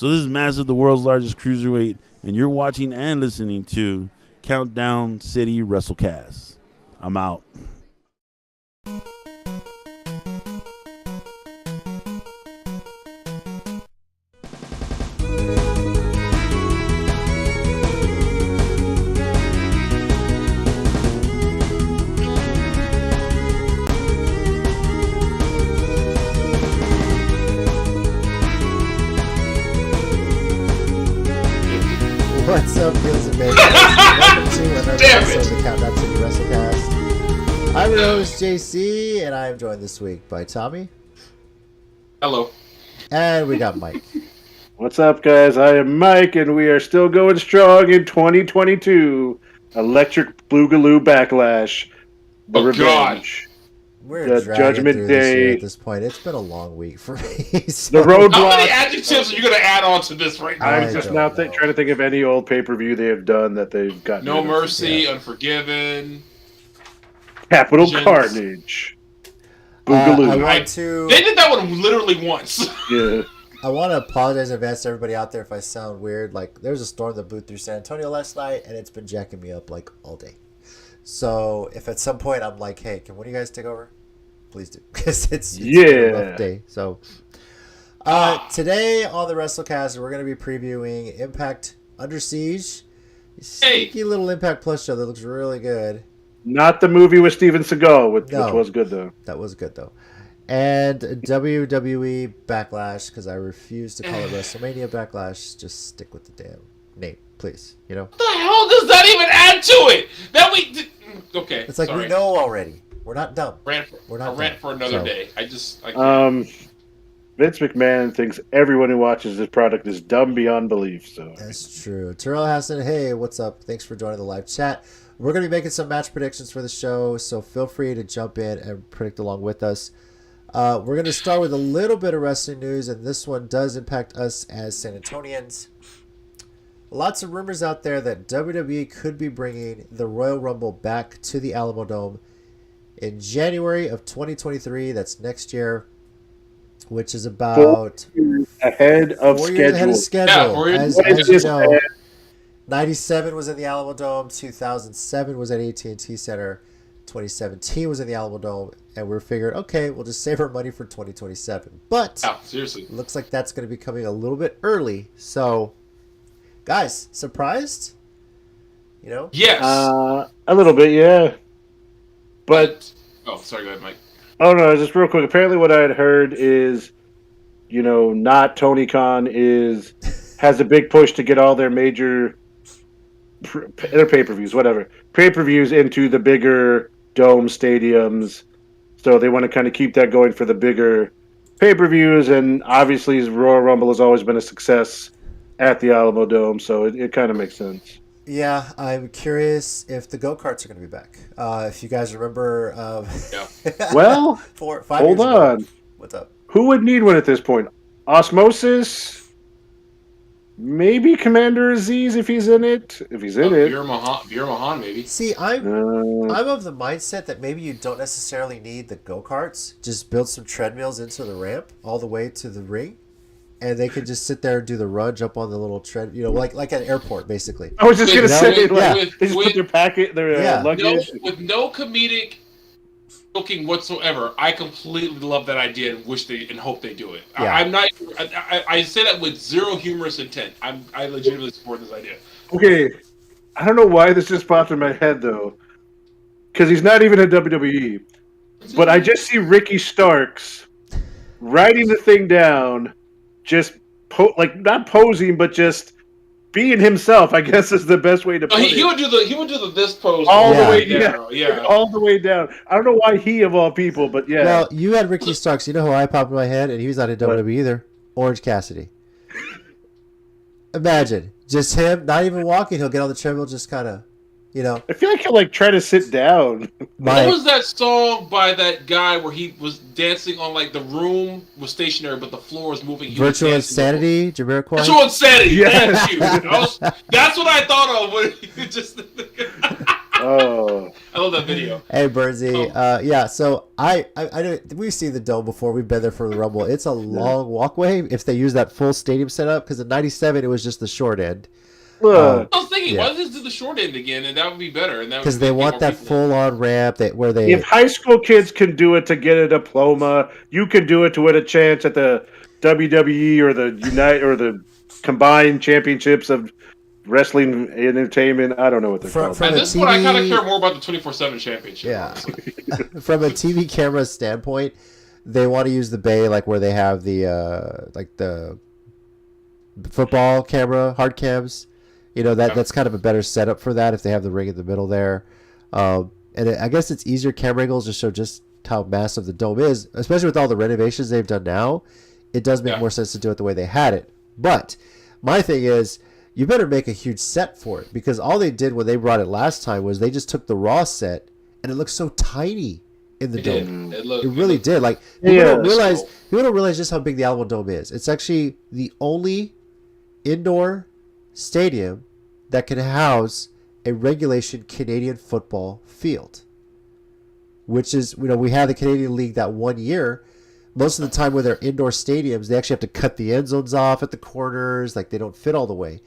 So this is Massive, the world's largest cruiserweight, and you're watching and listening to Countdown City WrestleCast. I'm out. What's up, Bills and Babies? Welcome to another episode of the Countdown City WrestleCast. I'm your host, JC, and I am joined this week by Tommy. Hello. And we got Mike. What's up, guys? I am Mike, and we are still going strong in 2022. Electric Boogaloo Backlash. The Revenge. We're the dragging Judgment through Day. this year at this point. It's been a long week for me. The So. Roadblock. How many adjectives are you going to add on to this right now? I'm just now trying to think of any old pay-per-view they have done that they've gotten. No Mercy, Unforgiven, Capital Legends. Carnage. Boogaloo. They did that one literally once. Yeah. I want to apologize in advance to everybody out there if I sound weird. Like, there's a storm that blew through San Antonio last night, and it's been jacking me up, like, all day. So, if at some point I'm like, hey, can one of you guys take over? Please do. Because it's been a rough day. So, today on the WrestleCast, we're going to be previewing Impact UnderSiege. Sneaky little Impact Plus show that looks really good. Not the movie with Steven Seagal, which was good, though. That was good, though. And WWE Backlash, because I refuse to call it WrestleMania Backlash. Just stick with the damn name, please. You know? What the hell does that even add to it? That we did... Okay, it's like, we know already. We're not dumb. We're not rant for another day. Vince McMahon thinks everyone who watches this product is dumb beyond belief. So that's true. Terrell Hassan, hey, what's up? Thanks for joining the live chat. We're going to be making some match predictions for the show, so feel free to jump in and predict along with us. We're going to start with a little bit of wrestling news, and this one does impact us as San Antonians. Lots of rumors out there that WWE could be bringing the Royal Rumble back to the Alamo Dome in January of 2023. That's next year, which is about 4 years ahead of schedule. 4 years ahead of schedule. Yeah, as you know, 97 was in the Alamo Dome, 2007 was at AT&T Center, 2017 was in the Alamo Dome, and we're figured, okay, we'll just save our money for 2027. But seriously, it looks like that's going to be coming a little bit early. So, guys, surprised? You know? Yes. A little bit, yeah. But sorry, go ahead, Mike. Oh no, just real quick. Apparently, what I had heard is, not Tony Khan has a big push to get all their major their pay-per-views, pay-per-views into the bigger dome stadiums. So they want to kind of keep that going for the bigger pay-per-views, and obviously Royal Rumble has always been a success at the Alamo Dome, so it kind of makes sense. Yeah, I'm curious if the go-karts are going to be back. If you guys remember... Well, 5 hold years on. Ago. What's up? Who would need one at this point? Osmosis? Maybe Commander Aziz if he's in it. If he's in it. Veer Mahan, maybe. See, I'm of the mindset that maybe you don't necessarily need the go-karts. Just build some treadmills into the ramp all the way to the ring. And they could just sit there and do the run, jump on the little tread, like at an airport, basically. I was just going to say, they just put their packet, their luggage. With no comedic joking whatsoever, I completely love that idea and hope they do it. Yeah. I'm not. I say that with zero humorous intent. I legitimately support this idea. Okay, I don't know why this just popped in my head though, because he's not even at WWE. But I just see Ricky Starks writing the thing down. Just not posing, but just being himself. I guess is the best way to put it. He would do the this pose all the way down. Yeah, all the way down. I don't know why he of all people, but yeah. Well, you had Ricky Starks. You know who I popped in my head, and he was not in WWE either. Orange Cassidy. Imagine just him, not even walking. He'll get on the treadmill, just kind of, I feel like he'll try to sit down. What was that song by that guy where he was dancing on the room was stationary but the floor was moving? Virtual Insanity, Jamiroquai. Virtual Insanity. Yes. Thank you. That's what I thought of when you just. Oh, I love that video. Hey, Bernsey. Yeah, so I we've seen the Dome before. We've been there for the Rumble. It's a long walkway if they use that full stadium setup, because in 97 it was just the short end. I was thinking, why don't they just do the short end again, and that would be better. Because they want that full-on ramp where they... If high school kids can do it to get a diploma, you can do it to win a chance at the WWE or the Unite or the combined championships of wrestling entertainment. I don't know what they're called. At this point, I kind of care more about the 24/7 championship. Yeah. From a TV camera standpoint, they want to use the bay like where they have the football camera, hard cams. You know, that's kind of a better setup for that if they have the ring in the middle there. I guess it's easier camera angles to show just how massive the Dome is, especially with all the renovations they've done now. It does make more sense to do it the way they had it. But my thing is, you better make a huge set for it, because all they did when they brought it last time was they just took the Raw set and it looked so tiny in the Dome. It really did. Like, people don't realize just how big the Alamo Dome is. It's actually the only indoor stadium that can house a regulation Canadian football field, which is, we had the Canadian League that 1 year. Most of the time with their indoor stadiums, they actually have to cut the end zones off at the corners, like they don't fit all the way.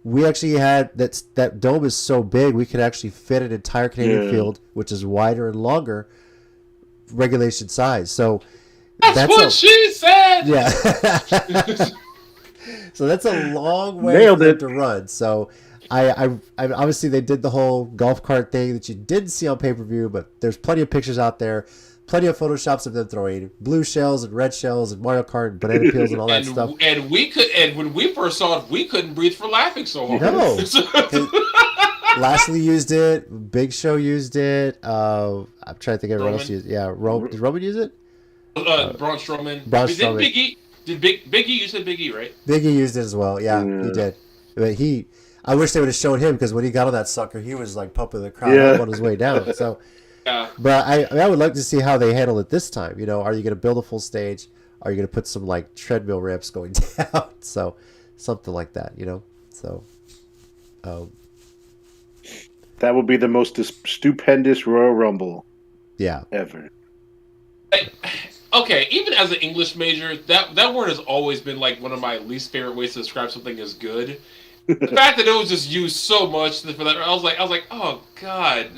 We actually had that Dome is so big we could actually fit an entire Canadian field, which is wider and longer, regulation size. So that's what she said. Yeah. So that's a long way to run. So I obviously they did the whole golf cart thing that you didn't see on pay-per-view, but there's plenty of pictures out there, plenty of photoshops of them throwing blue shells and red shells and Mario Kart and banana peels and all that stuff. And when we first saw it, we couldn't breathe for laughing so hard. No. Lashley used it. Big Show used it. I'm trying to think of everyone else used it. Yeah, did Roman use it? Braun Strowman. Did Big E? You said Big E, right? Big E used it as well. Yeah, he did. But I wish they would have shown him, because when he got on that sucker, he was like pumping the crowd up on his way down. So, but I would like to see how they handle it this time. Are you going to build a full stage? Are you going to put some like treadmill ramps going down? So, something like that. So, that would be the most stupendous Royal Rumble. Yeah. Ever. Okay, even as an English major, that word has always been like one of my least favorite ways to describe something as good. The fact that it was just used so much for that, I was like, oh god,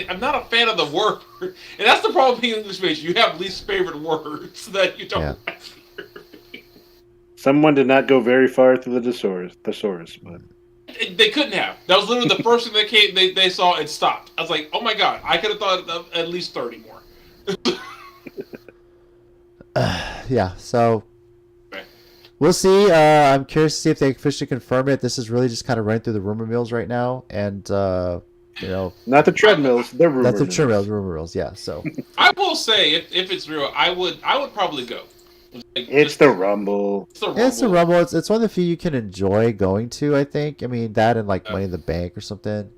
I'm not a fan of the word, and that's the problem being English major. You have least favorite words that you don't. Yeah. Someone did not go very far through the thesaurus, but they couldn't have. That was literally the first thing they saw and stopped. I was like, oh my god, I could have thought of at least 30 more. Yeah, so we'll see. I'm curious to see if they officially confirm it. This is really just kind of running through the rumor mills right now, and not the treadmills, the rumor mills. Not the treadmills, rumor mills. Yeah. So I will say, if it's real, I would probably go. It's the Rumble. It's the Rumble. It's one of the few you can enjoy going to, I think. I mean, that and like Money in the Bank or something.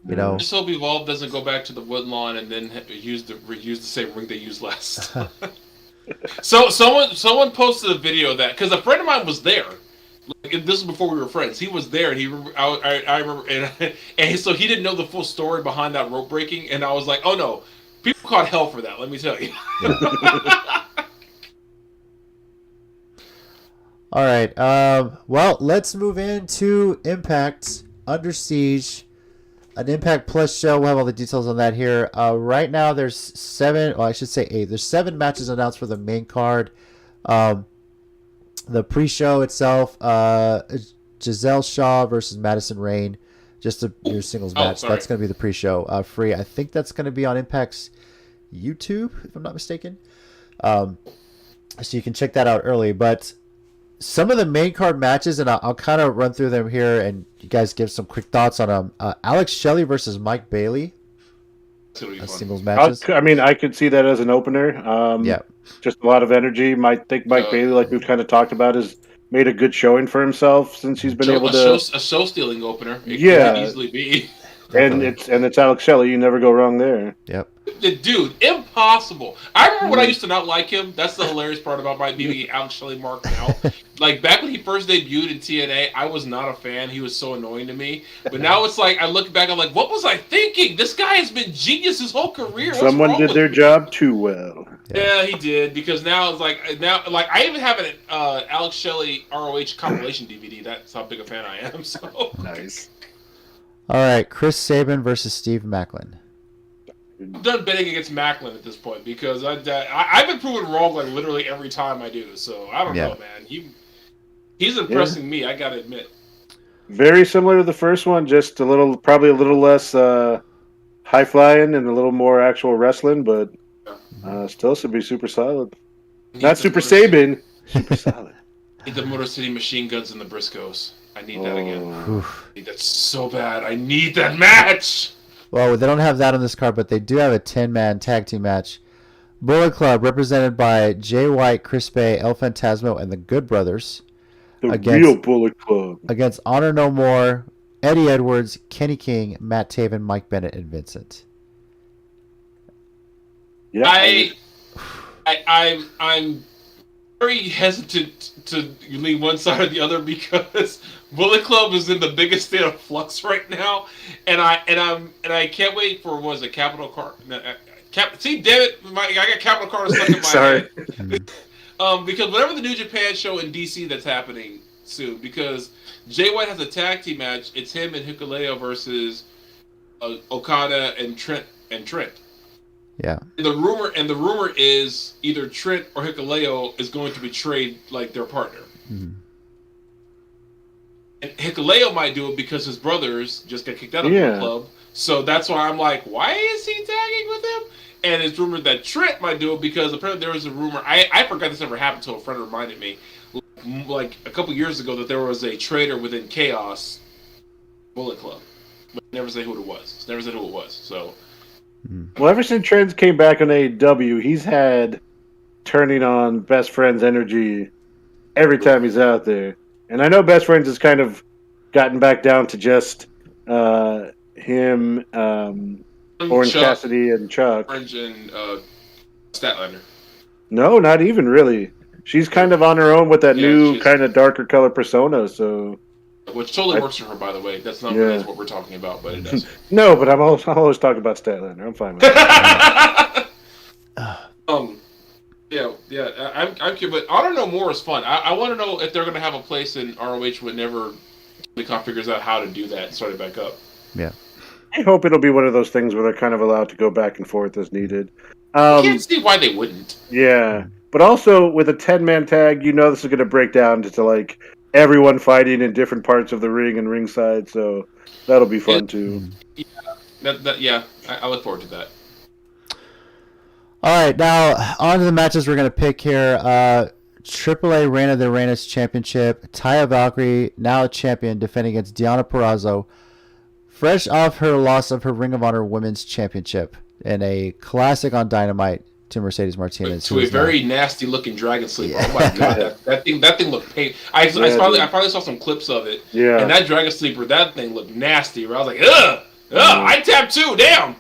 I just hope Evolve doesn't go back to the Woodlawn and then use the same ring they used last. So someone posted a video that, because a friend of mine was there. Like, this is before we were friends. He was there, and I remember, and so he didn't know the full story behind that rope breaking, and I was like, oh no, people caught hell for that. Let me tell you. All right. Well, let's move into Impact UnderSiege. An Impact Plus show. We'll have all the details on that here. Right now, there's 7, or I should say 8. There's 7 matches announced for the main card. The pre-show itself, Giselle Shaw versus Madison Rayne, just your singles match. That's going to be the pre-show. Free. I think that's going to be on Impact's YouTube, if I'm not mistaken. So you can check that out early. But some of the main card matches, and I'll kind of run through them here, and you guys give some quick thoughts on them. Alex Shelley versus Mike Bailey. Singles matches. I could see that as an opener. Just a lot of energy. Mike Bailey, like we've kind of talked about, has made a good showing for himself since he's been able to. A show-stealing opener. It could easily be. And it's Alex Shelley. You never go wrong there. Yep. Dude, impossible. I remember when I used to not like him. That's the hilarious part about my being Alex Shelley mark now. like back when he first debuted in TNA, I was not a fan. He was so annoying to me. But now it's like I look back, I'm like, what was I thinking? This guy has been genius his whole career. What's Someone wrong did with their me? job too well. Yeah, he did, because now it's like I even have an Alex Shelley ROH compilation DVD. That's how big a fan I am. So Nice. All right, Chris Sabin versus Steve Macklin. I'm done betting against Macklin at this point because I've been proven wrong like literally every time I do. So I don't know, man. He's impressing me. I gotta admit. Very similar to the first one, just probably a little less high flying and a little more actual wrestling, but still should be super solid. Not super Sabin, super solid. Need the Motor City Machine Guns and the Briscoes. I need that again. Oof. I need that so bad. I need that match. Well, they don't have that on this card, but they do have a 10-man tag team match. Bullet Club, represented by Jay White, Chris Bay, El Fantasmo, and the Good Brothers. The real Bullet Club. Against Honor No More, Eddie Edwards, Kenny King, Matt Taven, Mike Bennett, and Vincent. Yeah, I'm very hesitant to lean one side or the other because Bullet Club is in the biggest state of flux right now, and I can't wait for Capital Car. See, damn it, I got Capital Car stuck in my Sorry. head. Because whatever the New Japan show in DC that's happening soon, because Jay White has a tag team match. It's him and Hikuleo versus Okada and Trent. Yeah. And the rumor is either Trent or Hikuleo is going to betray like their partner. Mm-hmm. And Hikuleo might do it because his brothers just got kicked out of the club. So that's why I'm like, why is he tagging with him? And it's rumored that Trent might do it because apparently there was a rumor. I forgot this ever happened until a friend reminded me, like a couple years ago, that there was a traitor within Chaos Bullet Club. But never say who it was. Never said who it was. So. Well, ever since Trent's came back on AEW, he's had turning on Best Friends energy every time he's out there. And I know Best Friends has kind of gotten back down to just him, Orange Cassidy, and Chuck. Orange and Statlander. No, not even really. She's kind of on her own with that new kind of darker color persona, so... Which totally works for her, by the way. That's not really what we're talking about, but it does. No, but I'm always talking about Statlander. I'm fine with that. I'm curious, but Honor No More is fun. I want to know if they're going to have a place in ROH whenever Khan figures out how to do that and start it back up. Yeah. I hope it'll be one of those things where they're kind of allowed to go back and forth as needed. I can't see why they wouldn't. Yeah, but also with a 10-man tag, this is going to break down to like everyone fighting in different parts of the ring and ringside, so that'll be fun too. Yeah, I look forward to that. All right, now on to the matches we're going to pick here. AAA Reina de Reinas Championship. Taya Valkyrie, now a champion, defending against Deonna Purrazzo, fresh off her loss of her Ring of Honor Women's Championship in a classic on Dynamite to Mercedes Martinez. To a very nasty looking Dragon Sleeper. Yeah. Oh my god, that thing looked painful. I finally saw some clips of it. Yeah. And that Dragon Sleeper, that thing looked nasty. Where I was like, ugh, I tapped too. Damn,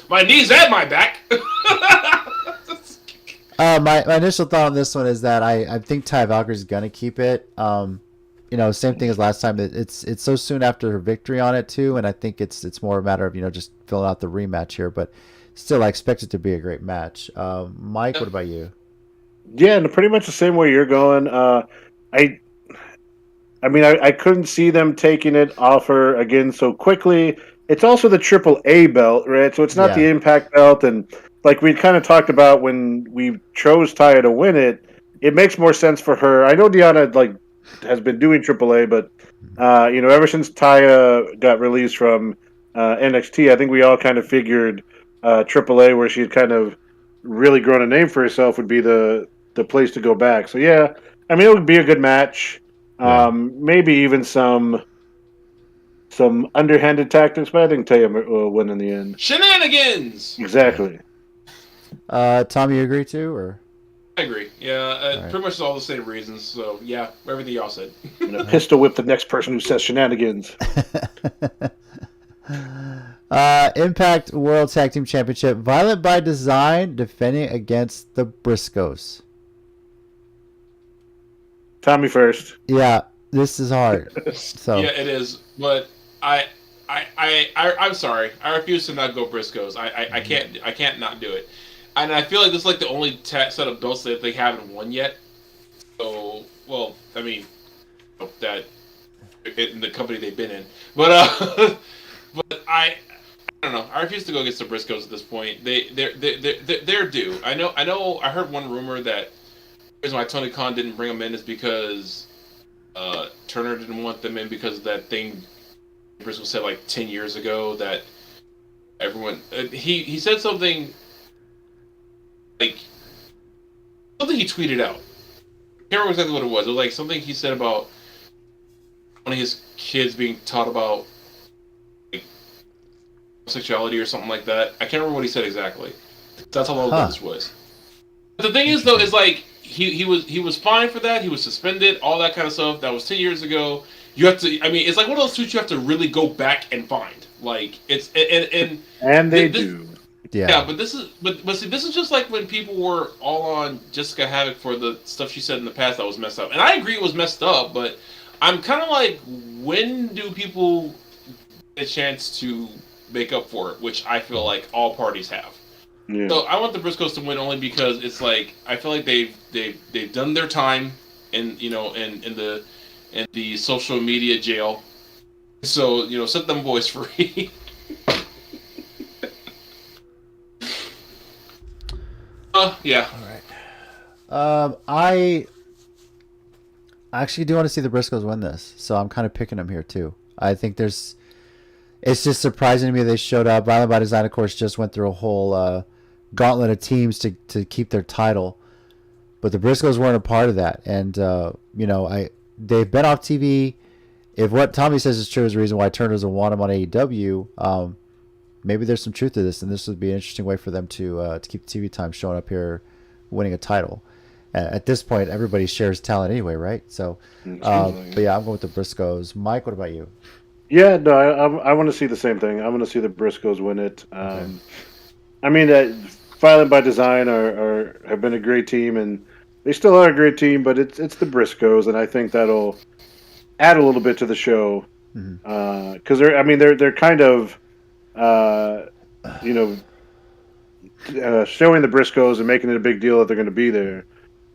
my knees and my back. My initial thought on this one is that I think Taya Valkyrie's gonna keep it. Same thing as last time. It's so soon after her victory on it too, and I think it's more a matter of just filling out the rematch here. But still, I expect it to be a great match. Mike, what about you? Yeah, and pretty much the same way you're going. I couldn't see them taking it off her again so quickly. It's also the AAA belt, right? So it's not the Impact belt, and like we kind of talked about when we chose Taya to win it, it makes more sense for her. I know Deonna has been doing AAA, but ever since Taya got released from NXT, I think we all kind of figured AAA, where she had kind of really grown a name for herself, would be the place to go back. So yeah, it would be a good match. Maybe even some underhanded tactics, but I think Taya will win in the end. Shenanigans. Exactly. Tom, you agree too, or? I agree. Yeah, pretty much all the same reasons. So yeah, everything y'all said. Pistol whip the next person who says shenanigans. Impact World Tag Team Championship. Violent by Design defending against the Briscoes. Tommy first. Yeah, this is hard. So Yeah, it is. But I'm sorry. I refuse to not go Briscoes. I can't not do it. And I feel like this is like the only set of belts that they haven't won yet. So, well, I mean, that in the company they've been in, but but I don't know. I refuse to go against the Briscoes at this point. They're due. I know. I heard one rumor that the reason why Tony Khan didn't bring them in is because Turner didn't want them in because of that thing Briscoe said like 10 years ago that everyone he said something like something he tweeted out. I can't remember exactly what it was. It was like something he said about one of his kids being taught about like, sexuality or something like that. I can't remember what he said exactly. That's how long ago this was. But the thing is, though, is like he was fined for that. He was suspended, all that kind of stuff. That was 10 years ago. You have to. I mean, it's like one of those tweets you have to really go back and find. Like it's and they do. Yeah, but this is see, this is just like when people were all on Jessica Havoc for the stuff she said in the past that was messed up. And I agree it was messed up, but I'm kind of like, when do people get a chance to make up for it? Which I feel like all parties have. Yeah. So I want the Briscoes to win only because it's like I feel like they've done their time in the social media jail. So set them boys free. Yeah. All right. I actually do want to see the Briscoes win this, so I'm kind of picking them here too. I think it's just surprising to me they showed up. Violent by Design, of course, just went through a whole gauntlet of teams to keep their title, but the Briscoes weren't a part of that. And they've been off TV. If what Tommy says is true, is the reason why Turner doesn't want them on AEW. Maybe there's some truth to this, and this would be an interesting way for them to keep TV time showing up here, winning a title. At this point, everybody shares talent anyway, right? So, but yeah, I'm going with the Briscoes. Mike, what about you? Yeah, no, I want to see the same thing. I want to see the Briscoes win it. Okay. I mean, Violent by Design have been a great team, and they still are a great team. But it's the Briscoes, and I think that'll add a little bit to the show because they're kind of. Showing the Briscoes and making it a big deal that they're going to be there.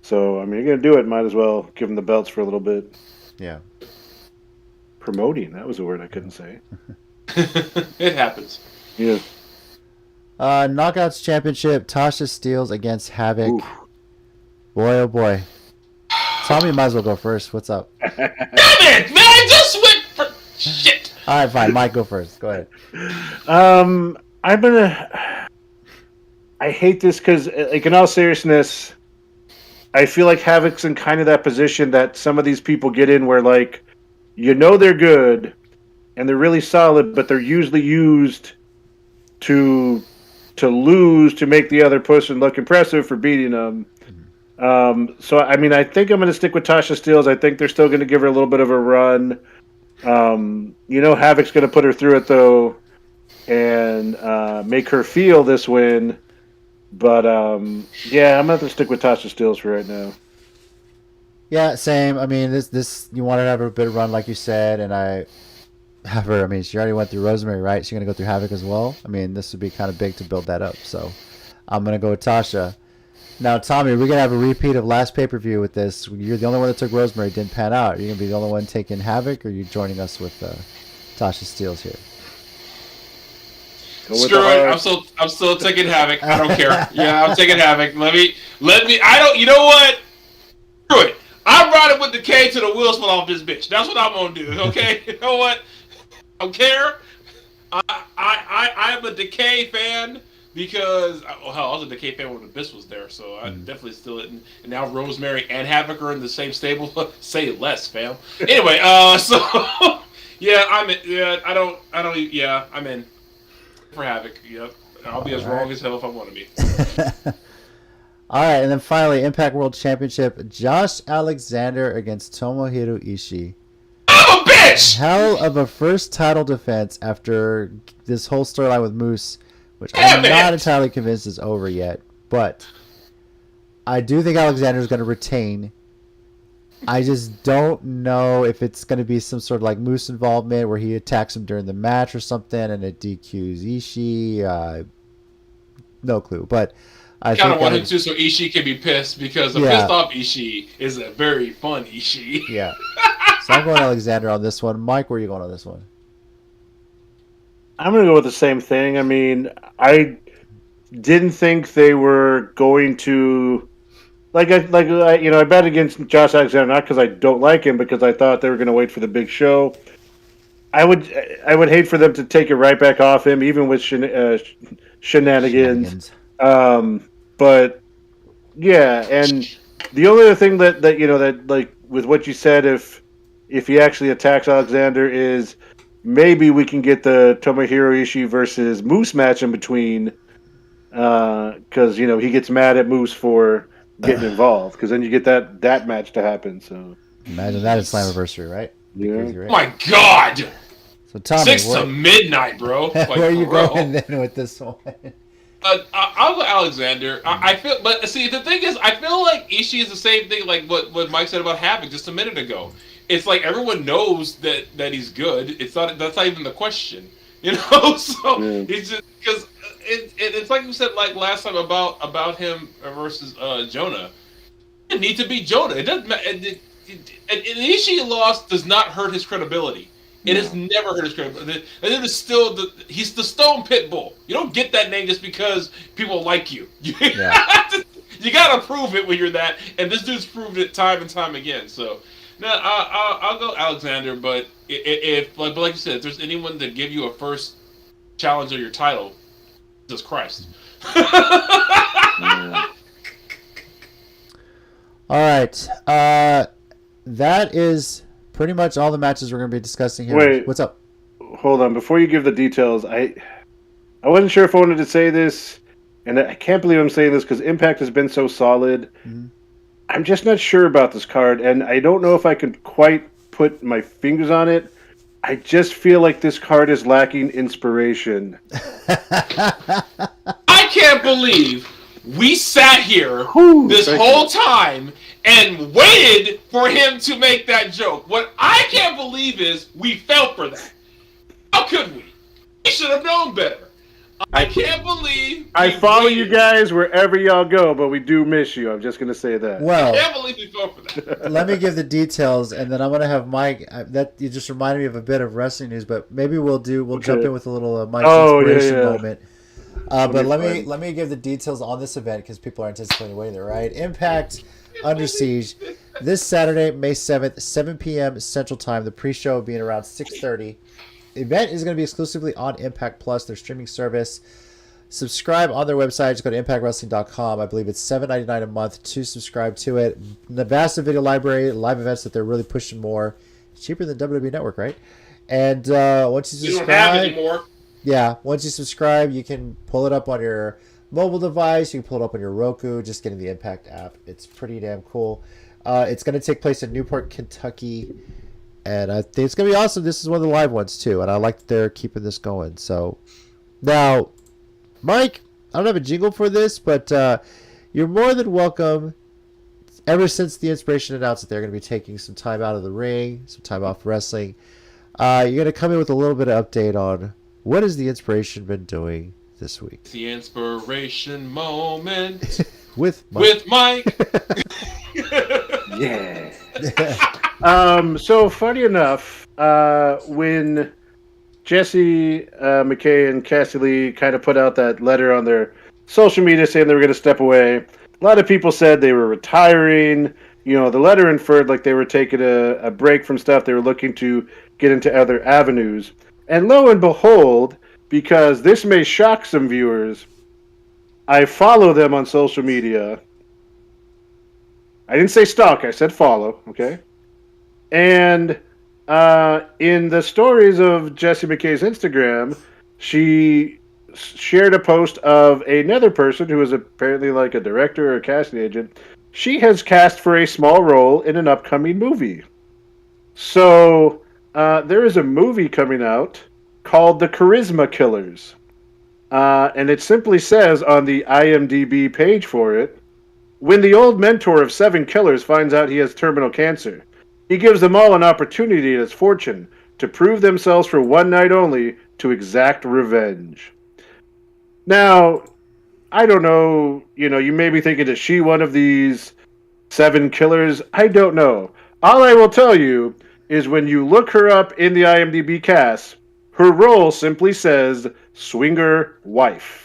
So, I mean, you're going to do it, might as well give them the belts for a little bit. Yeah. Promoting, that was a word I couldn't say. It happens. Yeah. Knockouts Championship, Tasha Steelz against Havoc. Oof. Boy, oh boy. Tommy, might as well go first. What's up? Damn it, man! I just went for shit! All right, fine. Mike, go first. Go ahead. I hate this because, like, in all seriousness, I feel like Havoc's in kind of that position that some of these people get in where, like, they're good and they're really solid, but they're usually used to lose to make the other person look impressive for beating them. So, I mean, I think I'm going to stick with Tasha Steelz. I think they're still going to give her a little bit of a run. Havoc's going to put her through it, though, and make her feel this win. But, yeah, I'm going to have to stick with Tasha Steelz for right now. Yeah, same. I mean, this you want to have a bit of run, like you said, and I have her. I mean, she already went through Rosemary, right? She's going to go through Havoc as well. I mean, this would be kind of big to build that up. So I'm going to go with Tasha. Now, Tommy, we're going to have a repeat of last pay-per-view with this. You're the only one that took Rosemary. It didn't pan out. Are you going to be the only one taking Havoc, or are you joining us with Tasha Steelz here? Screw it. I'm still taking Havoc. I don't care. Yeah, I'm taking Havoc. Let me. You know what? Screw it. I'm riding with Decay to the wheels fall off this bitch. That's what I'm gonna do. Okay. You know what? I don't care. I am a Decay fan because I was a Decay fan when Abyss was there, so I definitely still it. And now Rosemary and Havoc are in the same stable. Say less, fam. Anyway, so yeah, I'm in. Yeah, I don't. Yeah, I'm in. For Havoc, yep. I'll be as wrong as hell if I want to be. All right, and then finally, Impact World Championship, Josh Alexander against Tomohiro Ishii. I'm a bitch! Hell of a first title defense after this whole storyline with Moose, which I'm not entirely convinced is over yet. But I do think Alexander is going to retain I just don't know if it's going to be some sort of like Moose involvement where he attacks him during the match or something and it DQs Ishii. No clue, but I kind think of want him to, so Ishii can be pissed, because a pissed off Ishii is a very fun Ishii. Yeah. So I'm going Alexander on this one. Mike, where are you going on this one? I'm going to go with the same thing. I mean, I didn't think they were going to I bet against Josh Alexander, not because I don't like him, because I thought they were going to wait for the big show. I would hate for them to take it right back off him, even with shenanigans. But yeah, and the only other thing that like with what you said, if he actually attacks Alexander, is maybe we can get the Tomohiro Ishii versus Moose match in between, because he gets mad at Moose for getting involved, because then you get that match to happen. So imagine that at Slammiversary, right? Yeah. Right? Oh my God! So Tommy, 6 to midnight, bro. Like, where are you going then with this one? I'll go Alexander. I feel, but see, the thing is, I feel like Ishii is the same thing, like what Mike said about Havoc just a minute ago. It's like everyone knows that he's good. That's not even the question, So he's just, because it's like you said, like last time about him versus Jonah. It needs to be Jonah. It doesn't matter. An Ishii loss does not hurt his credibility. It has never hurt his credibility. And it is still he's the Stone Pitbull. You don't get that name just because people like you. You gotta prove it when you're that. And this dude's proved it time and time again. So, no, I'll go Alexander. But if like you said, if there's anyone to give you a first challenge of your title, Jesus Christ. All right. That is pretty much all the matches we're going to be discussing here. Wait. What's up? Hold on. Before you give the details, I wasn't sure if I wanted to say this, and I can't believe I'm saying this because Impact has been so solid. Mm-hmm. I'm just not sure about this card, and I don't know if I can quite put my fingers on it. I just feel like this card is lacking inspiration. I can't believe we sat here this whole time and waited for him to make that joke. What I can't believe is we fell for that. How could we? We should have known better. I can't believe. I follow you guys wherever y'all go, but we do miss you. I'm just going to say that. Well, I can't believe we fell for that. Let me give the details, and then I'm going to have Mike. That you just reminded me of a bit of wrestling news, but maybe we'll jump in with a little Mike's inspiration moment. But let me give the details on this event because people are anticipating waiting there, right? Impact UnderSiege this Saturday, May 7th, 7 p.m. Central Time. The pre-show being around 6:30. The event is going to be exclusively on Impact Plus, their streaming service. Subscribe on their website. Just go to impactwrestling.com. I believe it's $7.99 a month to subscribe to it. The vast video library, live events that they're really pushing more. It's cheaper than WWE Network, right? And once you subscribe, you don't have anymore. Yeah, once you subscribe, you can pull it up on your mobile device. You can pull it up on your Roku. Just getting the Impact app. It's pretty damn cool. It's going to take place in Newport, Kentucky. And I think it's going to be awesome. This is one of the live ones, too. And I like that they're keeping this going. So, now, Mike, I don't have a jingle for this, but you're more than welcome. Ever since the Inspiration announced that they're going to be taking some time out of the ring, some time off wrestling, you're going to come in with a little bit of update on what has the Inspiration been doing this week. The Inspiration moment with Mike. Yeah. So funny enough, when Jesse McKay and Cassie Lee kind of put out that letter on their social media saying they were going to step away, a lot of people said they were retiring. The letter inferred like they were taking a break from stuff. They were looking to get into other avenues. And lo and behold, because this may shock some viewers, I follow them on social media. I didn't say stalk, I said follow, okay? And in the stories of Jessie McKay's Instagram, she shared a post of another person who is apparently like a director or a casting agent. She has cast for a small role in an upcoming movie. So there is a movie coming out called The Charisma Killers. And it simply says on the IMDb page for it, When the old mentor of 7 killers finds out he has terminal cancer, he gives them all an opportunity at his fortune to prove themselves for one night only to exact revenge. Now, I don't know, you may be thinking, is she one of these 7 killers? I don't know. All I will tell you is when you look her up in the IMDb cast, her role simply says swinger wife.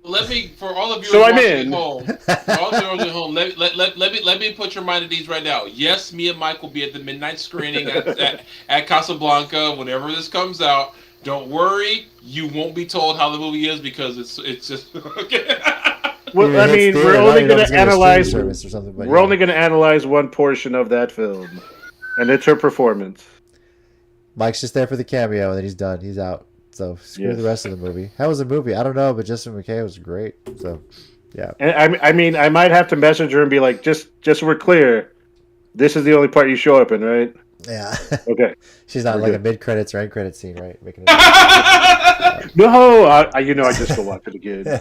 Let me, for all of you So I'm watching in. at home, for all of you watching at home, let me put your mind at ease right now. Yes, me and Mike will be at the midnight screening at Casablanca whenever this comes out. Don't worry, you won't be told how the movie is because it's just okay. Well, I mean, we're only going to analyze. Or something, but We're only going to analyze one portion of that film, and it's her performance. Mike's just there for the cameo, and then he's done. He's out. So screw the rest of the movie. How was the movie? I don't know, but Justin McKay was great. So, yeah. And I mean, I might have to message her and be like, just so we're clear, this is the only part you show up in, right? Yeah. Okay. She's not We're like good. a mid-credits or end-credit scene, right? Making it. No, I just go watch it again.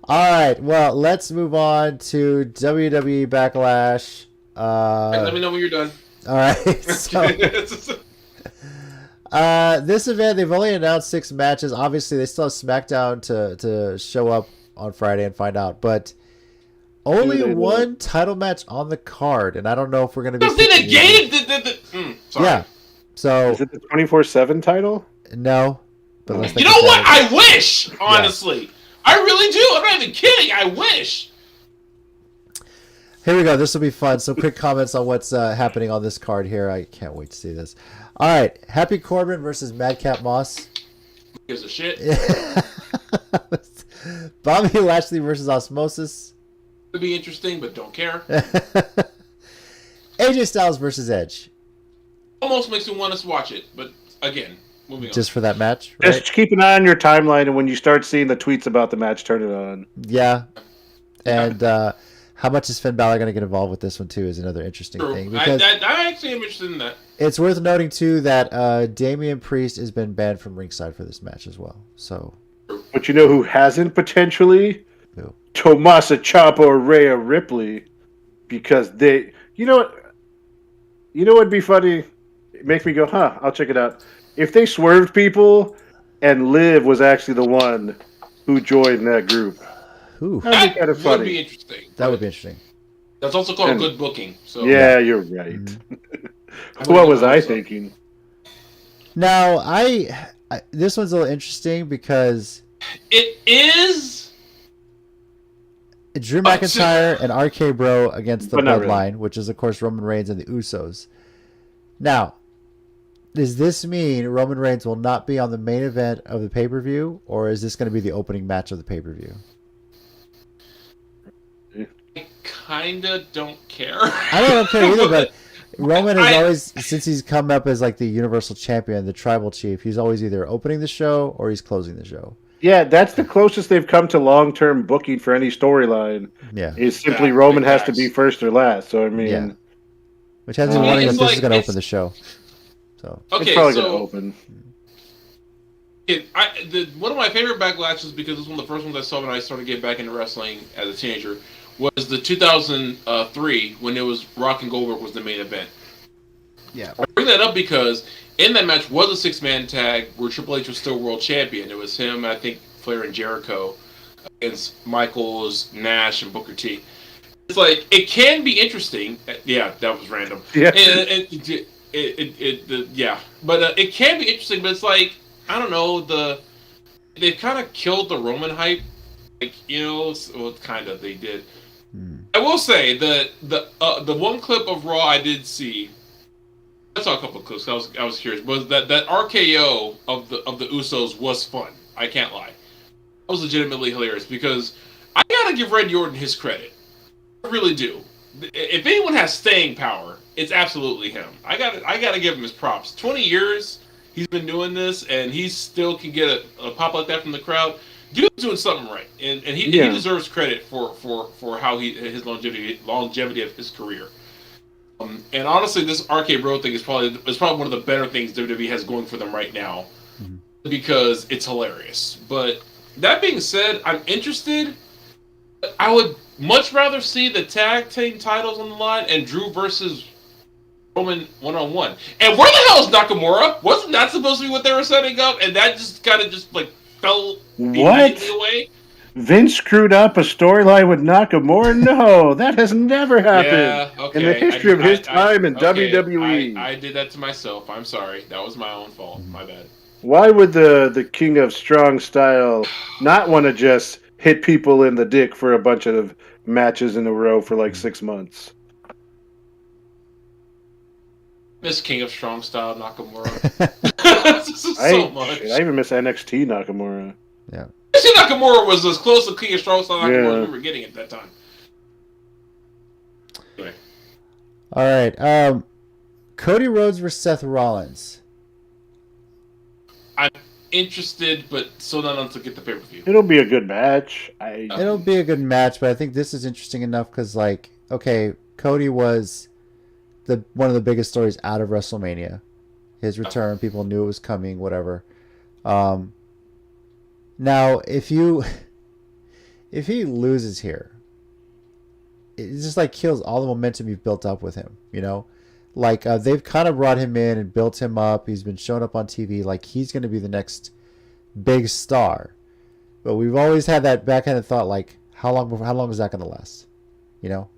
All right. Well, let's move on to WWE Backlash. Let me know when you're done. All right. So, this event, they've only announced 6 matches. Obviously, they still have SmackDown to show up on Friday and find out. But only one title match on the card, and I don't know if we're going to be. Sorry. Yeah. So Is it the 24/7 title? no. But let's You know what? I wish, honestly. Yeah. I really do. I'm not even kidding. I wish. Here we go. This will be fun. Some quick comments on what's happening on this card here. I can't wait to see this. All right. Happy Corbin versus Madcap Moss. Who gives a shit? Bobby Lashley versus Osmosis. Could be interesting, but don't care. AJ Styles versus Edge. Almost makes me want us to watch it, but again, moving on. Just for that match, right? Just keep an eye on your timeline, and when you start seeing the tweets about the match, turn it on. Yeah. And how much is Finn Balor going to get involved with this one, too, is another interesting thing. Because I actually am interested in that. It's worth noting, too, that Damian Priest has been banned from ringside for this match as well. So, But you know who hasn't potentially? Who? Tommaso Ciampa or Rhea Ripley. Because they... You know what'd be funny? It makes me go, I'll check it out. If they swerved people and Liv was actually the one who joined that group. Ooh. That would be interesting. That would be interesting. That's also called good booking. So yeah, you're right. What was I thinking? Now, I this one's a little interesting because it is Drew McIntyre and RK Bro against the Bloodline, really. which is, of course, Roman Reigns and the Usos. Now, does this mean Roman Reigns will not be on the main event of the pay-per-view, or is this going to be the opening match of the pay-per-view? I kind of don't care. I don't care either, but Roman has always, since he's come up as like the Universal Champion, the Tribal Chief, he's always either opening the show or he's closing the show. Yeah, that's the closest they've come to long-term booking for any storyline. Yeah. Is simply Roman has to be first or last. So, I mean... Yeah. Which has me wondering if this is going to open the show. So it's probably going to open. One of my favorite backlashes, because this was one of the first ones I saw when I started getting back into wrestling as a teenager, was the 2003 when it was Rock and Goldberg was the main event. Yeah. I bring that up because in that match was a 6-man tag where Triple H was still world champion. It was him, I think, Flair and Jericho against Michaels, Nash, and Booker T. It's like, it can be interesting. Yeah, that was random. Yeah. But it can be interesting, but it's like, I don't know, they've kind of killed the Roman hype. Like, kind of, they did. I will say that the one clip of Raw I did see, I saw a couple of clips, I was curious, was that RKO of the Usos was fun. I can't lie. That was legitimately hilarious because I gotta give Randy Orton his credit. I really do. If anyone has staying power, it's absolutely him. I gotta give him his props. 20 years he's been doing this, and he still can get a pop like that from the crowd. Dude's doing something right, and he deserves credit for how his longevity of his career. And honestly, this RK Bro thing is probably one of the better things WWE has going for them right now, because it's hilarious. But that being said, I'm interested. I would much rather see the tag team titles on the line and Drew versus Roman 1-on-1. And where the hell is Nakamura? Wasn't that supposed to be what they were setting up? And that just kind of just like fell immediately away. Vince screwed up a storyline with Nakamura? No, that has never happened in the history of his time in WWE. I did that to myself. I'm sorry. That was my own fault. My bad. Why would the king of strong style not want to just hit people in the dick for a bunch of matches in a row for like 6 months? Miss King of Strong Style Nakamura. So much. I even miss NXT Nakamura. Yeah. NXT Nakamura was as close to King of Strong Style Nakamura as we were getting at that time. Anyway. All right. Cody Rhodes versus Seth Rollins. I'm interested, but still not enough to get the pay-per-view. It'll be a good match. It'll be a good match, but I think this is interesting enough because, like, okay, Cody was one of the biggest stories out of WrestleMania. His return, people knew it was coming, whatever. Now, if he loses here, it just like kills all the momentum you've built up with him. You know, like they've kind of brought him in and built him up. He's been showing up on TV like he's going to be the next big star. But we've always had that backhanded thought, like how long is that going to last? You know.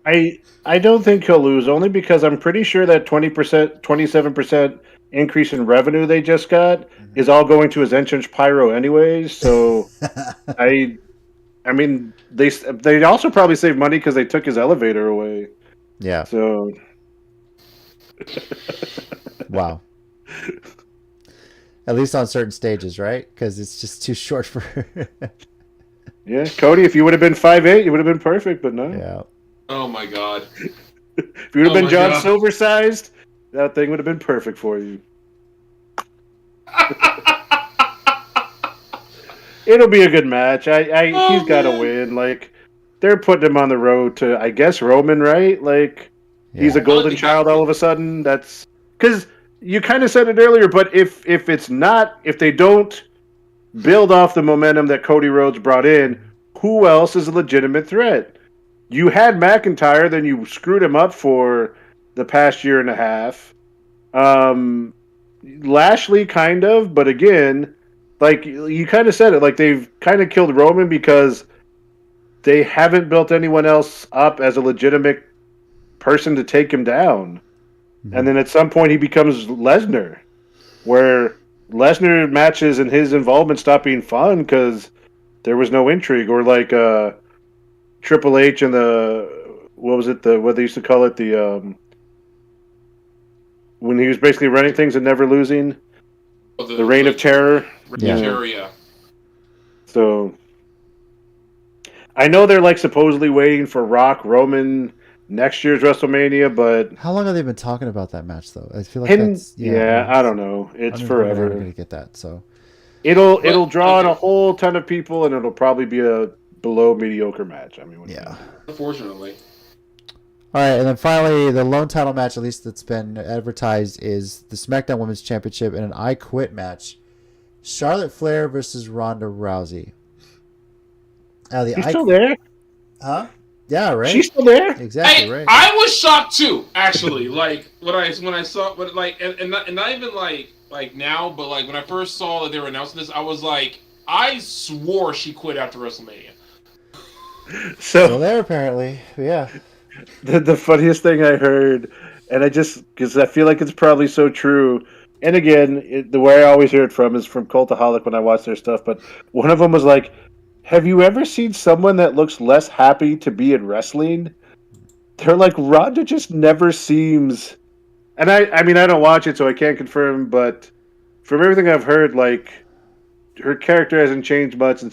I don't think he'll lose, only because I'm pretty sure that 20%, 27% increase in revenue they just got is all going to his entrance pyro anyways. So I mean they also probably saved money because they took his elevator away. Yeah. So wow. At least on certain stages, right? Because it's just too short for. Yeah, Cody, if you would have been 5'8", you would have been perfect, but no. Yeah. Oh my God! If you would have been John Silver sized, that thing would have been perfect for you. It'll be a good match. He's got to win. Like, they're putting him on the road to, I guess, Roman, right? Like, he's a golden child all of a sudden. That's because you kind of said it earlier. But if they don't build off the momentum that Cody Rhodes brought in, who else is a legitimate threat? You had McIntyre, then you screwed him up for the past year and a half. Lashley, kind of, but again, like you kind of said it, like they've kind of killed Roman because they haven't built anyone else up as a legitimate person to take him down. Mm-hmm. And then at some point he becomes Lesnar, where Lesnar matches and his involvement stopped being fun because there was no intrigue, or like Triple H and what they used to call it, when he was basically running things and never losing, the Reign of Terror. Yeah. So I know they're like supposedly waiting for Rock Roman next year's WrestleMania, but how long have they been talking about that match though? I feel like I don't know. It's forever. I'm gonna get that. So it'll draw in a whole ton of people, and it'll probably be a below mediocre match. I mean, unfortunately. All right, and then finally, the lone title match, at least that's been advertised, is the SmackDown Women's Championship in an I Quit match. Charlotte Flair versus Ronda Rousey. She's still there? Huh? Yeah, right. She's still there? Exactly, right. I was shocked too, actually. Like when I saw, but like, and not even like now, but like when I first saw that they were announcing this, I was like, I swore she quit after WrestleMania. So there apparently, yeah. The funniest thing I heard, and because I feel like it's probably so true, and again, the way I always hear it from is from Cultaholic when I watch their stuff, but one of them was like, have you ever seen someone that looks less happy to be in wrestling? They're like, Ronda just never seems, and I mean, I don't watch it, so I can't confirm, but from everything I've heard, like, her character hasn't changed much, and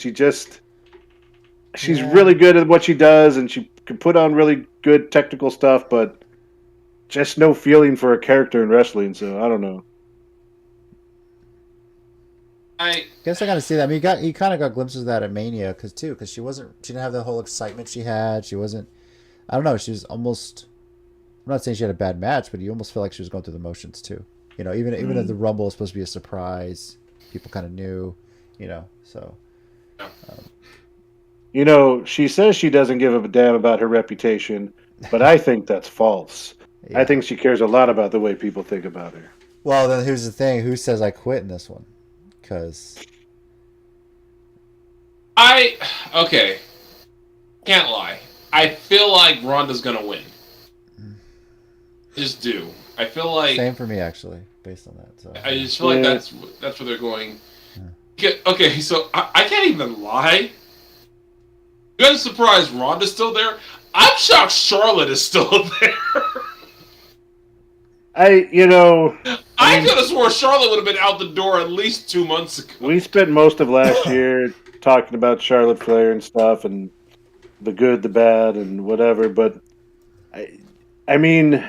she's really good at what she does, and she can put on really good technical stuff, but just no feeling for a character in wrestling, so I don't know. I guess I got to see that. I mean, you kind of got glimpses of that at Mania, because she didn't have the whole excitement she had. She wasn't, I don't know, she was almost, I'm not saying she had a bad match, but you almost feel like she was going through the motions too. You know, even if the Rumble was supposed to be a surprise, people kind of knew. So. She says she doesn't give a damn about her reputation, but I think that's false. Yeah. I think she cares a lot about the way people think about her. Well, then here's the thing: who says I quit in this one? Because okay, can't lie. I feel like Ronda's gonna win. Just do. I feel like same for me actually, based on that. So I just feel like that's where they're going. Yeah. Okay, so I can't even lie. You guys are surprised Ronda's still there? I'm shocked Charlotte is still there. I could have swore Charlotte would have been out the door at least 2 months ago. We spent most of last year talking about Charlotte Flair and stuff, and the good, the bad, and whatever. But I mean,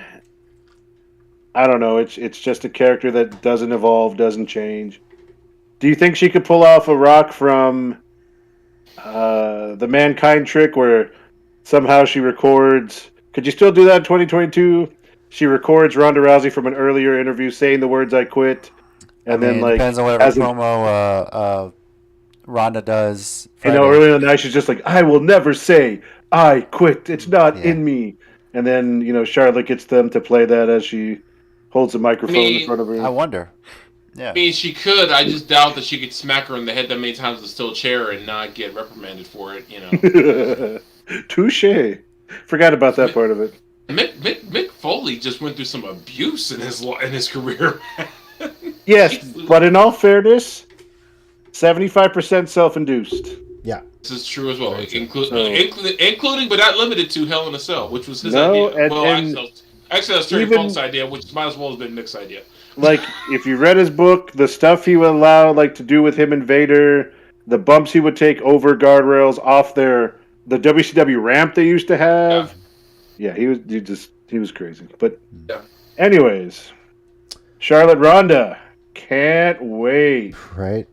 I don't know. It's just a character that doesn't evolve, doesn't change. Do you think she could pull off a Rock from the Mankind trick, where somehow she records? Could you still do that in 2022? She records Ronda Rousey from an earlier interview saying the words "I quit," and then depends on whatever promo Ronda does. Earlier in the night she's just like, "I will never say I quit. It's not in me." And then Charlotte gets them to play that as she holds the microphone in front of her. I wonder. Yeah. I mean, she could. I just doubt that she could smack her in the head that many times with a steel chair and not get reprimanded for it. Touche. Forgot about that part of it. Mick Foley just went through some abuse in his career. Yes, but in all fairness, 75% self-induced. Yeah, this is true as well, including but not limited to Hell in a Cell, which was his idea. Actually, that's Terry Funk's idea, which might as well have been Mick's idea. Like, if you read his book, the stuff he would allow, to do with him and Vader, the bumps he would take over guardrails off the WCW ramp they used to have. Yeah, he was crazy. But anyways, Charlotte Ronda, can't wait. Right.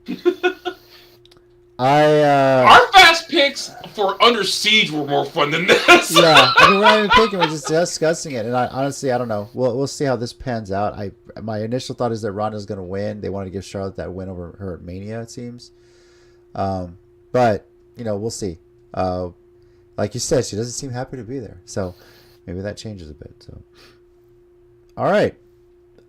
Our fast picks for Under Siege were more fun than this. Yeah, I mean, we're not even picking; we're just discussing it. And honestly, I don't know. We'll see how this pans out. My initial thought is that Ronda's going to win. They wanted to give Charlotte that win over her at Mania, it seems. But we'll see. Like you said, she doesn't seem happy to be there, so maybe that changes a bit. So, all right.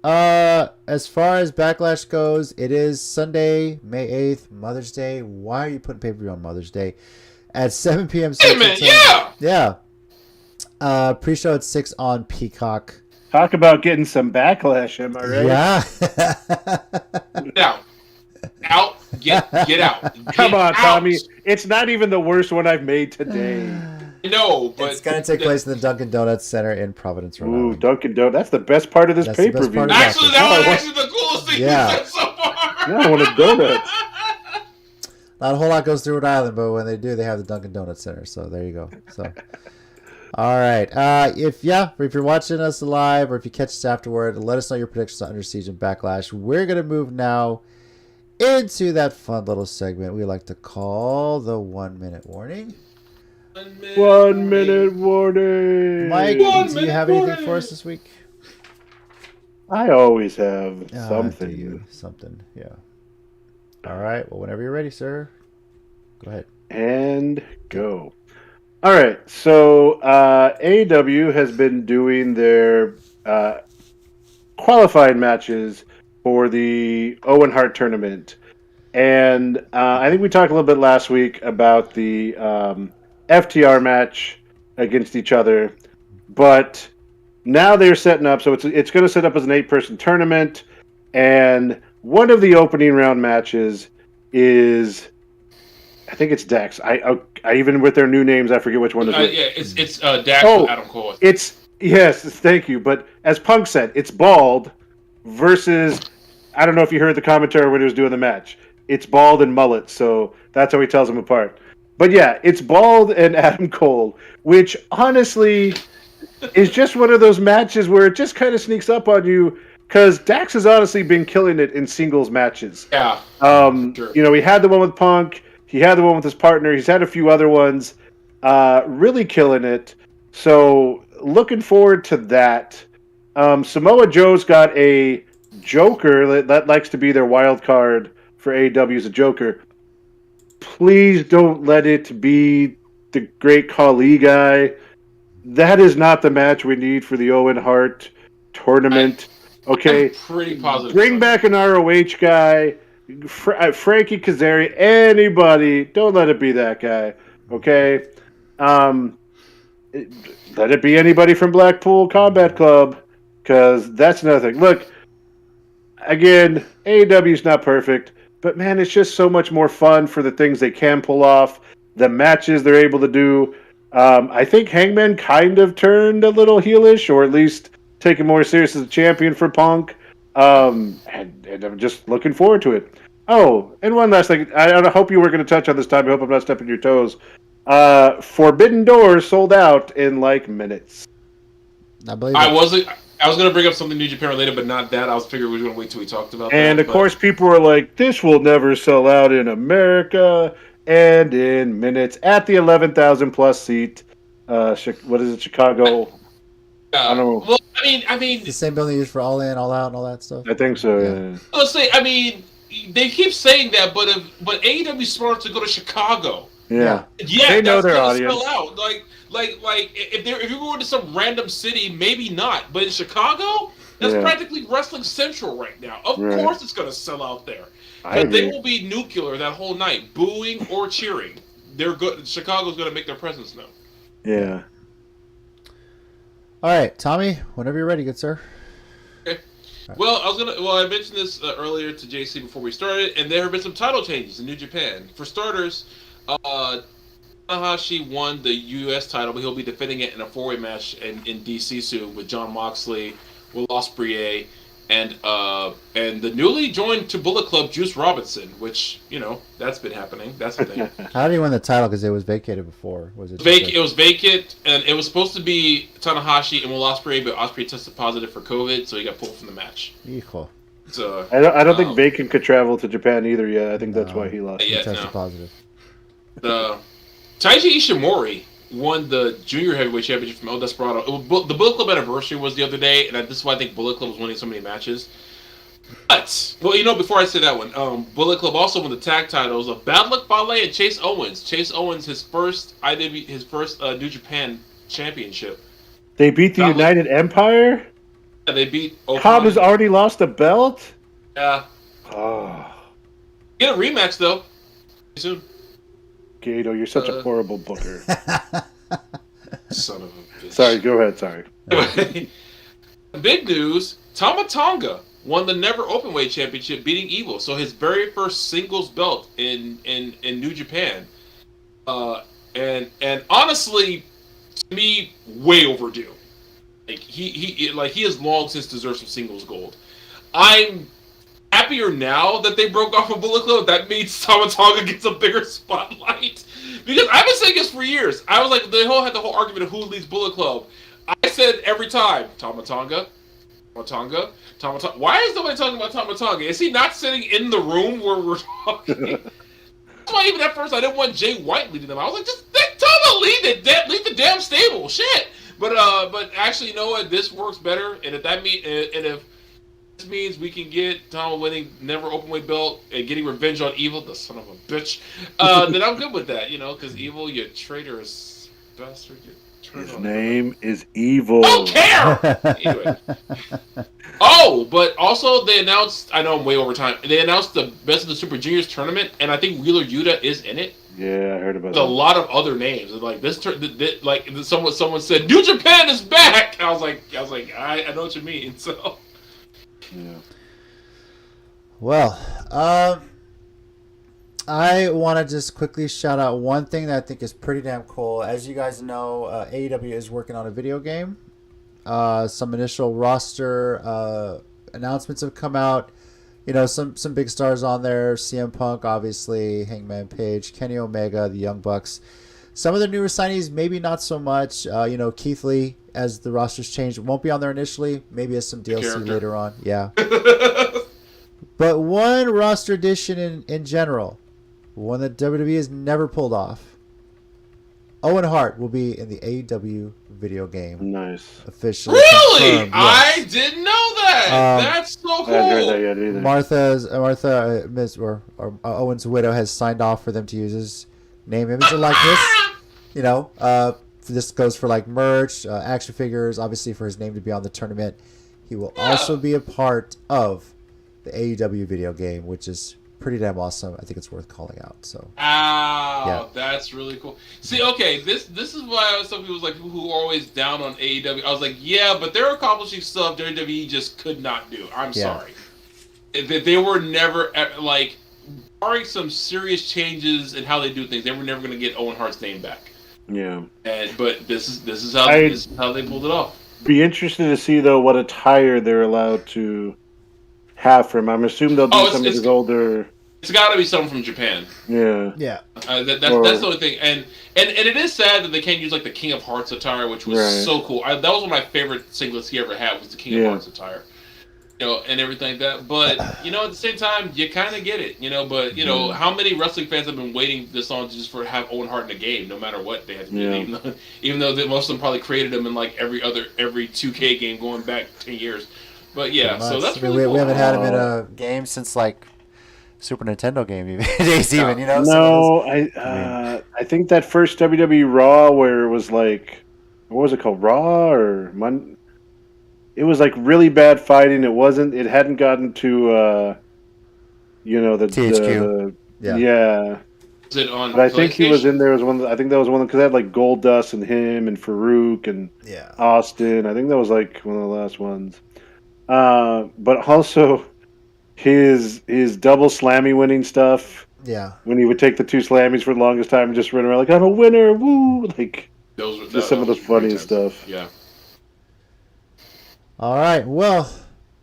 As far as Backlash goes, it is Sunday, May 8th, Mother's Day. Why are you putting pay-per-view on Mother's Day? At 7 p.m. Central Time. Yeah. Pre-show at 6 on Peacock. Talk about getting some backlash, am I right? Yeah. Get out. Come on, Tommy. It's not even the worst one I've made today. No, but it's going to take place in the Dunkin' Donuts Center in Providence, Rhode Island. Ooh, Dunkin' Donuts. That's the best part of this pay-per-view. Actually, that was the coolest thing you've said so far. Yeah, I want a donut. Not a whole lot goes through Rhode Island, but when they do, they have the Dunkin' Donuts Center. So there you go. So, all right. If you're watching us live or if you catch us afterward, let us know your predictions on Under Siege and Backlash. We're going to move now into that fun little segment we like to call the 1 minute warning. 1 minute warning. Mike, do you have anything for us this week? I always have something. Something, yeah. All right. Well, whenever you're ready, sir. Go ahead. And go. All right. So AEW has been doing their qualifying matches for the Owen Hart tournament. And I think we talked a little bit last week about the FTR match against each other. But now they're setting up, so it's going to set up as an 8-person tournament. And one of the opening round matches is, I think it's Dax. I even with their new names, I forget which one it is. Yeah, it's Dax and Adam Cole. Yes, thank you. But as Punk said, it's Bald versus, I don't know if you heard the commentary when he was doing the match. It's Bald and Mullet, so that's how he tells them apart. But yeah, it's Bald and Adam Cole, which honestly is just one of those matches where it just kind of sneaks up on you, because Dax has honestly been killing it in singles matches. Yeah. Sure. He had the one with Punk, he had the one with his partner, he's had a few other ones, really killing it. So looking forward to that. Samoa Joe's got a Joker that likes to be their wild card for AEW as a Joker. please don't let it be the Great Khali guy. That is not the match we need for the Owen Hart tournament. Okay, I'm pretty positive. bring back an ROH guy, Frankie Kazarian, anybody. Don't let it be that guy. Okay, let it be anybody from Blackpool Combat Club, because that's another thing. Look, again, AEW is not perfect, but man, it's just so much more fun for the things they can pull off, the matches they're able to do. I think Hangman kind of turned a little heelish, or at least taken more serious as a champion for Punk. And I'm just looking forward to it. Oh, and one last thing. I hope you were going to touch on this time. I hope I'm not stepping your toes. Forbidden Doors sold out in like minutes. I believe I was going to bring up something New Japan related, but not that. I was figuring we were going to wait till we talked about and that. Of course, people were like, this will never sell out in America. And in minutes at the 11,000 plus seat, what is it, Chicago? I don't know. Well, I mean, the same building used for All In, All Out, and all that stuff. I think so. Yeah. Let's say, I mean, they keep saying that, but AEW's smart to go to Chicago. Yeah, they know that's their gonna audience. Sell out. Like if you go to some random city, maybe not. But in Chicago, that's practically Wrestling Central right now. Of course, it's gonna sell out there. But they will be nuclear that whole night, booing or cheering. They're good. Chicago's gonna make their presence known. Yeah. All right, Tommy, whenever you're ready, good sir. Okay. Well, I mentioned this earlier to JC before we started, and there have been some title changes in New Japan. For starters, Tanahashi won the U.S. title, but he'll be defending it in a four-way match in D.C. soon with Jon Moxley, Will Ospreay, and the newly joined to Bullet Club Juice Robinson, which that's been happening. That's the thing. How did he win the title? Because it was vacated before. Was it? It was vacant, and it was supposed to be Tanahashi and Will Ospreay, but Ospreay tested positive for COVID, so he got pulled from the match. Hijo. So I don't think Bacon could travel to Japan either yet. I think that's why he lost. He tested positive. Taiji Ishimori won the Junior Heavyweight Championship from El Desperado. The Bullet Club anniversary was the other day, and this is why I think Bullet Club was winning so many matches. But, before I say that one, Bullet Club also won the tag titles of Bad Luck Fale and Chase Owens. Chase Owens, his first New Japan championship. They beat the United Empire? Yeah, they beat Open. Cobb has already lost a belt? Yeah. Oh. Get a rematch, though. Soon. Gato, you're such a horrible booker. Son of a bitch. Sorry, go ahead, sorry. Anyway, big news, Tama Tonga won the Never Openweight Championship, beating Evil. So his very first singles belt in New Japan. And honestly, to me, way overdue. Like he has long since deserved some singles gold. I'm happier now that they broke off a Bullet Club. That means Tama Tonga gets a bigger spotlight. Because I've been saying this for years. I was like, had the whole argument of who leads Bullet Club. I said every time, Tama Tonga. Why is nobody talking about Tama Tonga? Is he not sitting in the room where we're talking? That's why even at first I didn't want Jay White leading them. I was like, just let Tama lead the damn stable. Shit. But actually, you know what? This works better. And if this means we can get Tama winning Never Openweight belt and getting revenge on Evil, the son of a bitch, then I'm good with that, because Evil, you traitorous bastard. His name is Evil. Don't care! Anyway. But also they announced, I know I'm way over time, they announced the Best of the Super Juniors tournament, and I think Wheeler Yuta is in it. Yeah, I heard about that. There's a lot of other names. Like someone said, New Japan is back! I was like, I know what you mean, so... Yeah. Well, I want to just quickly shout out one thing that I think is pretty damn cool. As you guys know, AEW is working on a video game. Some initial roster announcements have come out. Some big stars on there. CM Punk, obviously, Hangman Page, Kenny Omega, the Young Bucks. Some of the newer signees, maybe not so much. Keith Lee, as the roster's changed, won't be on there initially. Maybe as some DLC later on. Yeah. But one roster addition in general, one that WWE has never pulled off. Owen Hart will be in the AEW video game. Nice. Officially Really? confirmed. Yes. I didn't know that. That's so cool. I haven't heard that yet either. Martha, Owen's widow has signed off for them to use his name, image, and likeness. You know, this goes for like merch, action figures, obviously for his name to be on the tournament. He will also be a part of the AEW video game, which is pretty damn awesome. I think it's worth calling out. So, that's really cool. See, okay, this is why some people like who are always down on AEW. I was like, yeah, but they're accomplishing stuff WWE just could not do. I'm sorry, they were never like, barring some serious changes in how they do things, they were never going to get Owen Hart's name back. Yeah, but this is how they pulled it off. Be interested to see though what attire they're allowed to have for him. I'm assuming they'll do some of his older. It's got to be someone from Japan. Yeah. That's the only thing, and it is sad that they can't use like the King of Hearts attire, which was so cool. That was one of my favorite singlets he ever had, was the King of Hearts attire. You know, and everything like that. But you know, at the same time, you kind of get it. You know, but you know, how many wrestling fans have been waiting this long just for have Owen Hart in a game, no matter what they had to do. Even though most of them probably created him in like every 2K game going back 10 years. But so that's really cool. We haven't had him in a game since like Super Nintendo game days, even. You know. No, I think that first WWE Raw where it was like, what was it called, Raw or Monday? It was like really bad fighting. It hadn't gotten to, the THQ. Is it on? But I think he was in there as one. I think that was one because they had like Goldust and him and Farouk and Austin. I think that was like one of the last ones. But also his double slammy winning stuff. Yeah. When he would take the 2 slammies for the longest time and just run around like, I'm a winner, woo! Like some of the funniest stuff. Yeah. All right, well,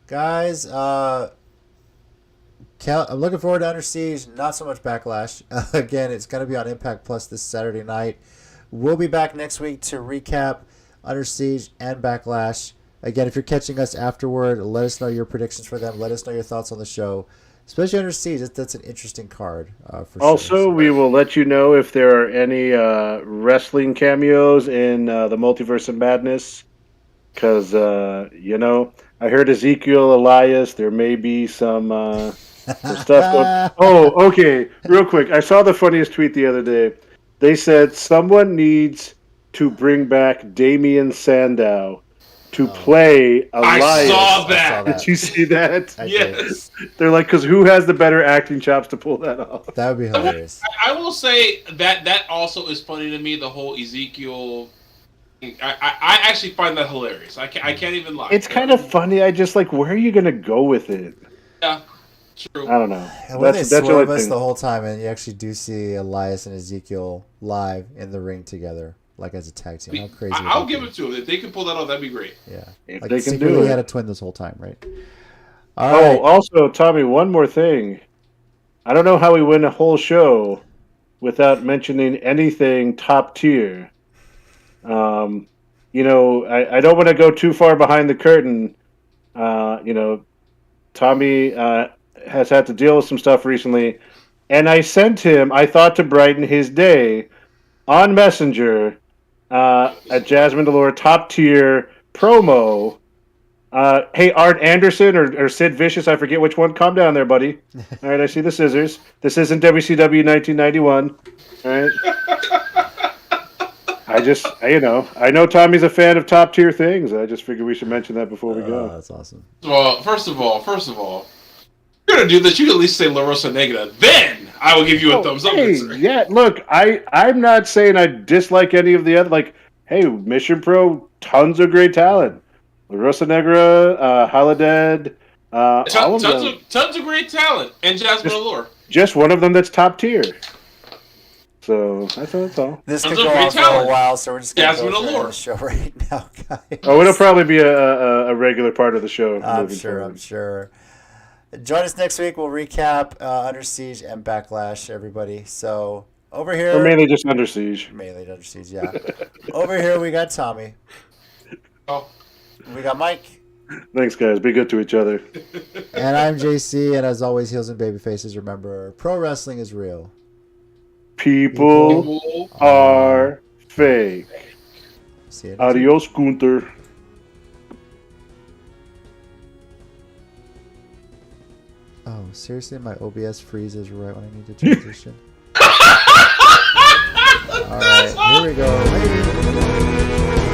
guys, I'm looking forward to UnderSiege. Not so much Backlash. Again, it's going to be on Impact Plus this Saturday night. We'll be back next week to recap UnderSiege and Backlash. Again, if you're catching us afterward, let us know your predictions for them. Let us know your thoughts on the show, especially UnderSiege. That's an interesting card. For also, sure. we will let you know if there are any wrestling cameos in the Multiverse of Madness. Because, I heard Ezekiel Elias. There may be some stuff going. Oh, okay. Real quick. I saw the funniest tweet the other day. They said someone needs to bring back Damian Sandow to play Elias. I saw that. Did you see that? Yes. They're like, because who has the better acting chops to pull that off? That would be hilarious. I will say that also is funny to me, the whole Ezekiel. I actually find that hilarious. I can't even lie. It's kind of funny. I just like, where are you going to go with it? Yeah, true. I don't know. And when they swerve us the whole time, and you actually do see Elias and Ezekiel live in the ring together, like as a tag team. How crazy! I'll give it to them. If they can pull that off, that'd be great. Yeah, if like they can do it. He had a twin this whole time, right? All right. Also, Tommy, one more thing. I don't know how we win a whole show without mentioning anything top tier. I don't want to go too far behind the curtain. Tommy has had to deal with some stuff recently, and I sent him, I thought to brighten his day, on Messenger, a Jasmine Delore top tier promo. Hey, Art Anderson or Sid Vicious, I forget which one. Calm down there, buddy. All right, I see the scissors. This isn't WCW 1991. All right. I know Tommy's a fan of top tier things. I just figured we should mention that before we go. That's awesome. Well, first of all, you're gonna do this. You can at least say La Rosa Negra. Then I will give you a thumbs up. Yeah, look, I'm not saying I dislike any of the other. Like, hey, Mission Pro, tons of great talent. La Rosa Negra, Holodead, tons of great talent, and Jasmine Allure. Just one of them that's top tier. So that's all. This could go on for a while, so we're just going to go through the show right now, guys. Oh, it'll probably be a regular part of the show. I'm sure. Join us next week. We'll recap UnderSiege and Backlash, everybody. So over here, or mainly just UnderSiege. Mainly UnderSiege, yeah. Over here we got Tommy. Oh, we got Mike. Thanks, guys. Be good to each other. And I'm JC, and as always, heels and baby faces. Remember, pro wrestling is real. People are fake. Adios, Gunther. Oh, seriously? My OBS freezes right when I need to transition? Alright, here we go. Hey.